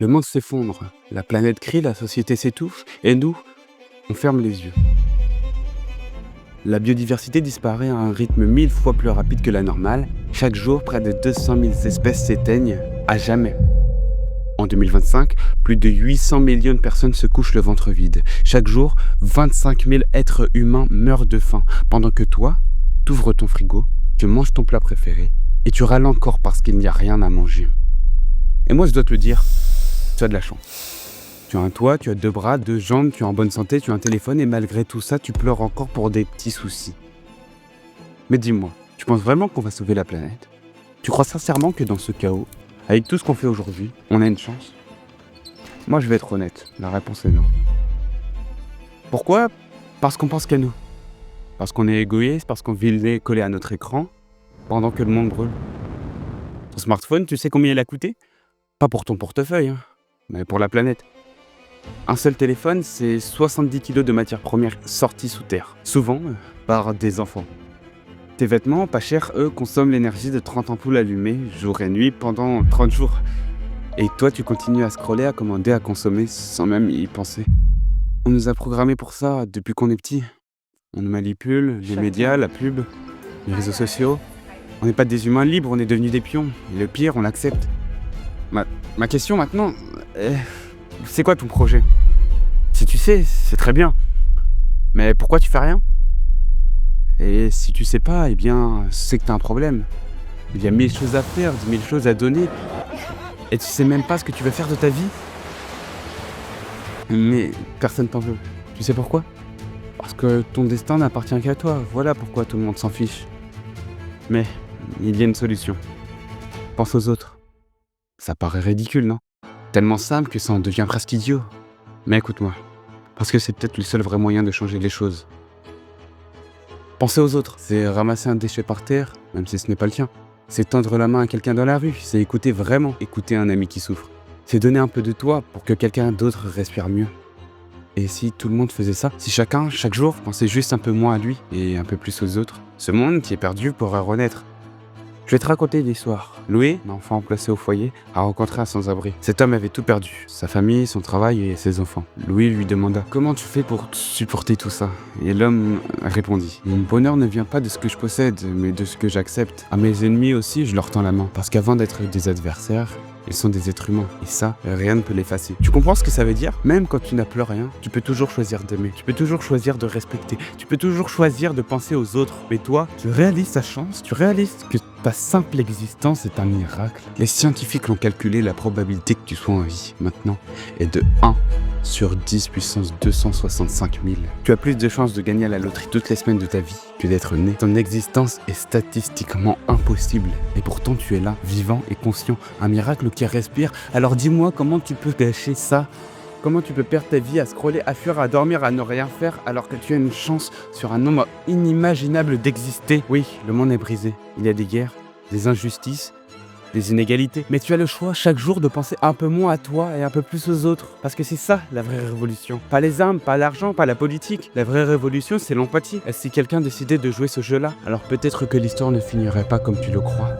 Le monde s'effondre, la planète crie, la société s'étouffe, et nous, on ferme les yeux. La biodiversité disparaît à un rythme 1000 fois plus rapide que la normale. Chaque jour, près de 200 000 espèces s'éteignent à jamais. En 2025, plus de 800 millions de personnes se couchent le ventre vide. Chaque jour, 25 000 êtres humains meurent de faim, pendant que toi, t'ouvres ton frigo, tu manges ton plat préféré, et tu râles encore parce qu'il n'y a rien à manger. Et moi, je dois te le dire, tu as de la chance. Tu as un toit, tu as 2 bras, 2 jambes, tu es en bonne santé, tu as un téléphone et malgré tout ça, tu pleures encore pour des petits soucis. Mais dis-moi, tu penses vraiment qu'on va sauver la planète? Tu crois sincèrement que dans ce chaos, avec tout ce qu'on fait aujourd'hui, on a une chance? Moi, je vais être honnête, la réponse est non. Pourquoi? Parce qu'on pense qu'à nous. Parce qu'on est égoïste, parce qu'on vit le nez collé à notre écran, pendant que le monde brûle. Ton smartphone, tu sais combien il a coûté? Pas pour ton portefeuille, mais pour la planète. Un seul téléphone, c'est 70 kilos de matières premières sorties sous terre, souvent par des enfants. Tes vêtements, pas chers, eux, consomment l'énergie de 30 ampoules allumées, jour et nuit, pendant 30 jours. Et toi, tu continues à scroller, à commander, à consommer, sans même y penser. On nous a programmés pour ça depuis qu'on est petit. On nous manipule, les médias, la pub, les réseaux sociaux. On n'est pas des humains libres, on est devenus des pions. Et le pire, on l'accepte. Ma question maintenant, c'est quoi ton projet? Si tu sais, c'est très bien. Mais pourquoi tu fais rien? Et si tu sais pas, eh bien, c'est que t'as un problème. Il y a 1000 choses à faire, 10 000 choses à donner. Et tu sais même pas ce que tu veux faire de ta vie. Mais personne t'en veut. Tu sais pourquoi? Parce que ton destin n'appartient qu'à toi. Voilà pourquoi tout le monde s'en fiche. Mais il y a une solution. Pense aux autres. Ça paraît ridicule, non? Tellement simple que ça en devient presque idiot. Mais écoute-moi, parce que c'est peut-être le seul vrai moyen de changer les choses. Penser aux autres, c'est ramasser un déchet par terre, même si ce n'est pas le tien. C'est tendre la main à quelqu'un dans la rue, c'est écouter vraiment, écouter un ami qui souffre. C'est donner un peu de toi pour que quelqu'un d'autre respire mieux. Et si tout le monde faisait ça, si chacun, chaque jour, pensait juste un peu moins à lui et un peu plus aux autres, ce monde qui est perdu pourrait renaître. Je vais te raconter une histoire. Louis, un enfant placé au foyer, a rencontré un sans-abri. Cet homme avait tout perdu, sa famille, son travail et ses enfants. Louis lui demanda « Comment tu fais pour supporter tout ça ?» Et l'homme répondit « Mon bonheur ne vient pas de ce que je possède, mais de ce que j'accepte. À mes ennemis aussi, je leur tends la main, parce qu'avant d'être des adversaires, ils sont des êtres humains, et ça, rien ne peut l'effacer. » Tu comprends ce que ça veut dire? Même quand tu n'as plus rien, tu peux toujours choisir d'aimer, tu peux toujours choisir de respecter, tu peux toujours choisir de penser aux autres. Mais toi, tu réalises ta chance, tu réalises que ta simple existence est un miracle. Les scientifiques l'ont calculé, la probabilité que tu sois en vie, maintenant, est de 1 sur 10 puissance 265 000. Tu as plus de chances de gagner à la loterie toutes les semaines de ta vie que d'être né. Ton existence est statistiquement impossible. Et pourtant, tu es là, vivant et conscient. Un miracle qui respire. Alors dis-moi, comment tu peux gâcher ça? Comment tu peux perdre ta vie à scroller, à fuir, à dormir, à ne rien faire alors que tu as une chance sur un nombre inimaginable d'exister? Oui, le monde est brisé. Il y a des guerres, des injustices, des inégalités. Mais tu as le choix chaque jour de penser un peu moins à toi et un peu plus aux autres. Parce que c'est ça la vraie révolution. Pas les armes, pas l'argent, pas la politique. La vraie révolution, c'est l'empathie. Et si quelqu'un décidait de jouer ce jeu-là, alors peut-être que l'histoire ne finirait pas comme tu le crois.